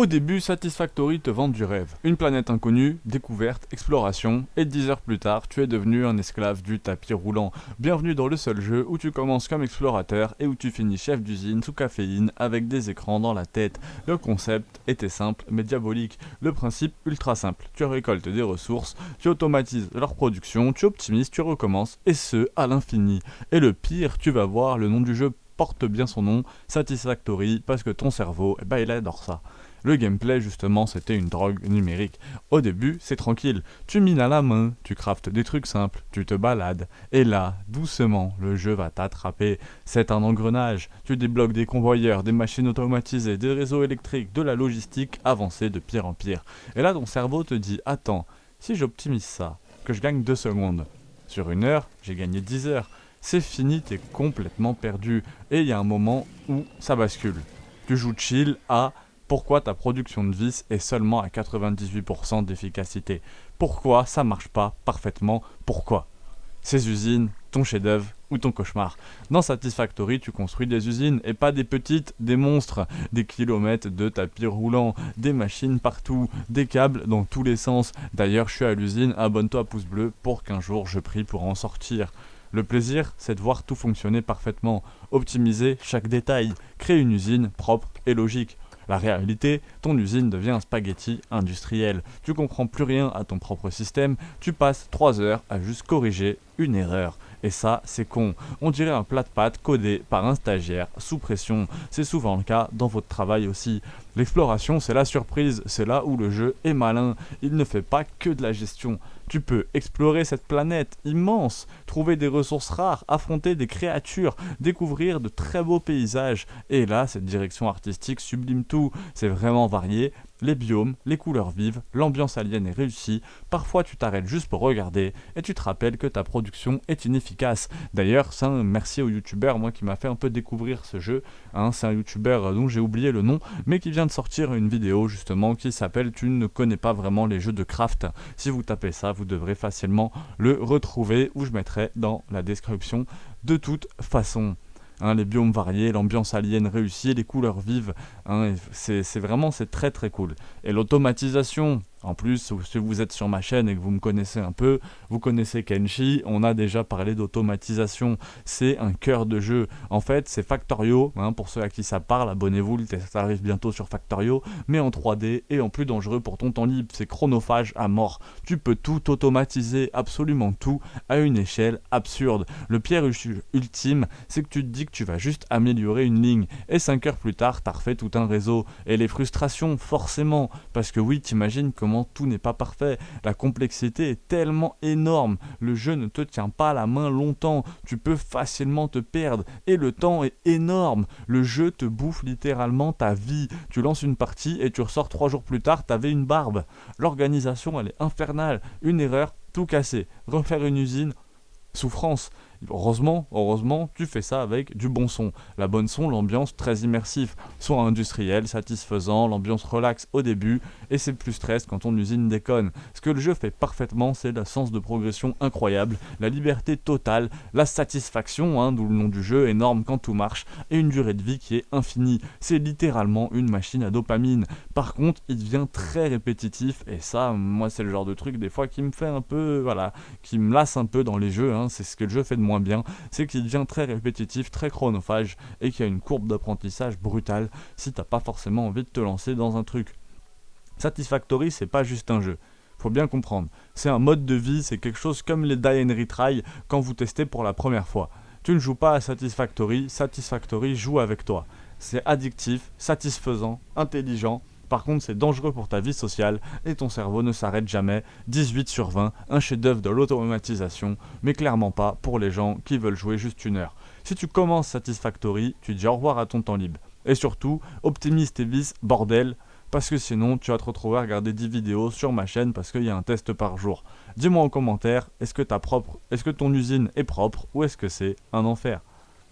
Au début, Satisfactory te vend du rêve. Une planète inconnue, découverte, exploration, et 10 heures plus tard, tu es devenu un esclave du tapis roulant. Bienvenue dans le seul jeu où tu commences comme explorateur et où tu finis chef d'usine sous caféine avec des écrans dans la tête. Le concept était simple mais diabolique. Le principe ultra simple. Tu récoltes des ressources, tu automatises leur production, tu optimises, tu recommences, et ce, à l'infini. Et le pire, tu vas voir, le nom du jeu porte bien son nom, Satisfactory, parce que ton cerveau, il adore ça. Le gameplay, justement, c'était une drogue numérique. Au début, c'est tranquille. Tu mines à la main, tu craftes des trucs simples, tu te balades. Et là, doucement, le jeu va t'attraper. C'est un engrenage. Tu débloques des convoyeurs, des machines automatisées, des réseaux électriques, de la logistique avancée de pire en pire. Et là, ton cerveau te dit, attends, si j'optimise ça, que je gagne 2 secondes. Sur 1 heure, j'ai gagné 10 heures. C'est fini, t'es complètement perdu. Et il y a un moment où ça bascule. Tu joues chill à... Pourquoi ta production de vis est seulement à 98% d'efficacité? Pourquoi ça marche pas parfaitement? Pourquoi? Ces usines, ton chef-d'œuvre ou ton cauchemar. Dans Satisfactory, tu construis des usines et pas des petites, des monstres, des kilomètres de tapis roulants, des machines partout, des câbles dans tous les sens. D'ailleurs, je suis à l'usine, abonne-toi à pouce bleu pour qu'un jour je prie pour en sortir. Le plaisir, c'est de voir tout fonctionner parfaitement, optimiser chaque détail, créer une usine propre et logique. La réalité, ton usine devient un spaghetti industriel. Tu comprends plus rien à ton propre système, tu passes 3 heures à juste corriger une erreur. Et ça, c'est con. On dirait un plat de pâtes codé par un stagiaire sous pression. C'est souvent le cas dans votre travail aussi. L'exploration, c'est la surprise. C'est là où le jeu est malin. Il ne fait pas que de la gestion. Tu peux explorer cette planète immense, trouver des ressources rares, affronter des créatures, découvrir de très beaux paysages. Et là, cette direction artistique sublime tout. C'est vraiment varié. Les biomes, les couleurs vives, l'ambiance alien est réussie. Parfois, tu t'arrêtes juste pour regarder et tu te rappelles que ta production est inefficace. D'ailleurs, c'est un merci au youtubeur, moi, qui m'a fait un peu découvrir ce jeu. C'est un youtubeur dont j'ai oublié le nom, mais qui vient de sortir une vidéo justement qui s'appelle « Tu ne connais pas vraiment les jeux de craft ». Si vous tapez ça, vous devrez facilement le retrouver, ou je mettrai dans la description de toute façon. Les biomes variés, l'ambiance alien réussie, les couleurs vives, c'est très très cool. Et l'automatisation, en plus, si vous êtes sur ma chaîne et que vous me connaissez un peu, vous connaissez Kenshi, on a déjà parlé d'automatisation, c'est un cœur de jeu. En fait, c'est Factorio, pour ceux à qui ça parle, abonnez-vous, ça arrive bientôt sur Factorio, mais en 3D et en plus dangereux pour ton temps libre, c'est chronophage à mort. Tu peux tout automatiser, absolument tout, à une échelle absurde. Le piège ultime, c'est que tu te dis que tu vas juste améliorer une ligne, et 5 heures plus tard, t'as refait tout un réseau. Et les frustrations, forcément, parce que oui, t'imagines comment tout n'est pas parfait, la complexité est tellement énorme, le jeu ne te tient pas la main longtemps, tu peux facilement te perdre, et le temps est énorme, le jeu te bouffe littéralement ta vie, tu lances une partie et tu ressors 3 jours plus tard, t'avais une barbe, l'organisation elle est infernale, une erreur, tout cassé, refaire une usine, souffrance. Heureusement, tu fais ça avec du bon son. La bonne son, l'ambiance très immersif. Son industriel, satisfaisant, l'ambiance relaxe au début, et c'est plus stress quand ton usine déconne. Ce que le jeu fait parfaitement, c'est le sens de progression incroyable, la liberté totale, la satisfaction, d'où le nom du jeu, énorme quand tout marche, et une durée de vie qui est infinie. C'est littéralement une machine à dopamine. Par contre, il devient très répétitif, et ça, moi, c'est le genre de truc des fois qui me fait un peu, qui me lasse un peu dans les jeux, c'est ce que le jeu fait de moins bien, c'est qu'il devient très répétitif, très chronophage et qu'il y a une courbe d'apprentissage brutale si t'as pas forcément envie de te lancer dans un truc. Satisfactory, c'est pas juste un jeu. Faut bien comprendre. C'est un mode de vie, c'est quelque chose comme les Die and Retry quand vous testez pour la première fois. Tu ne joues pas à Satisfactory joue avec toi. C'est addictif, satisfaisant, intelligent. Par contre, c'est dangereux pour ta vie sociale et ton cerveau ne s'arrête jamais. 18/20, un chef-d'œuvre de l'automatisation, mais clairement pas pour les gens qui veulent jouer juste 1 heure. Si tu commences Satisfactory, tu dis au revoir à ton temps libre. Et surtout, optimise tes vis, bordel, parce que sinon tu vas te retrouver à regarder 10 vidéos sur ma chaîne parce qu'il y a un test par jour. Dis-moi en commentaire, est-ce que ton usine est propre ou est-ce que c'est un enfer ?